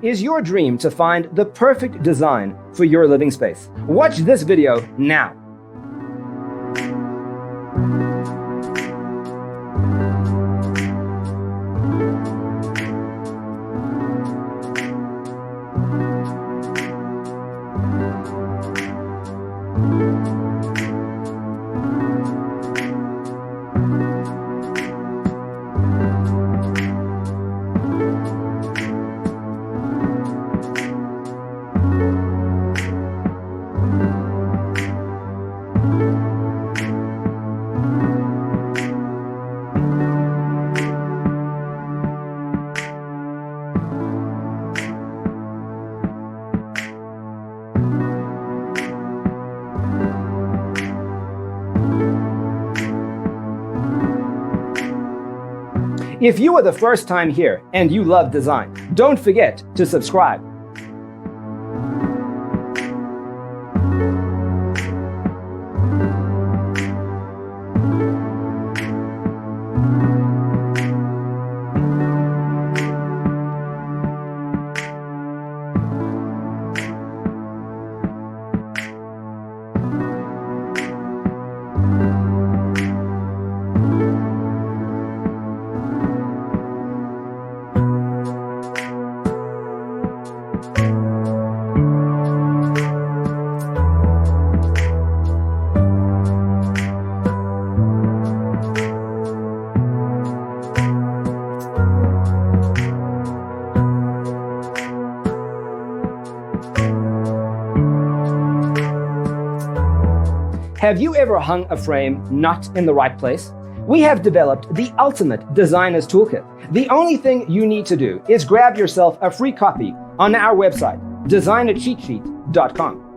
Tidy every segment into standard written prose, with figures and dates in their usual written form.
Is your dream to find the perfect design for your living space? Watch this video now. If you are the first time here and you love design, don't forget to subscribe. Have you ever hung a frame not in the right place? We have developed the ultimate designer's toolkit. The only thing you need to do is grab yourself a free copy on our website, designercheatsheet.com.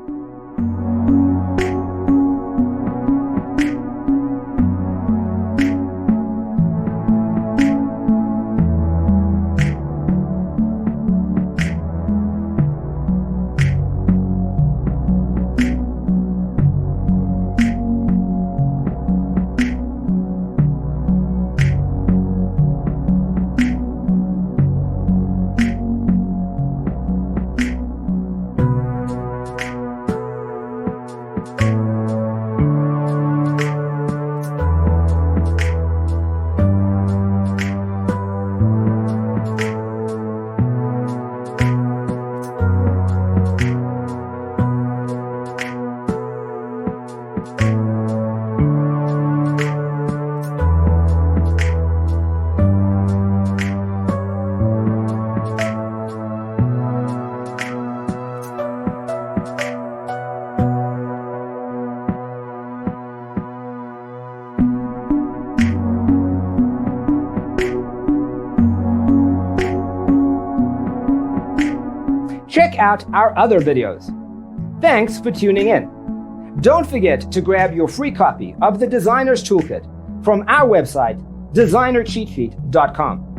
Check out our other videos. Thanks for tuning in. Don't forget to grab your free copy of the Designer's Toolkit from our website, designercheatsheet.com.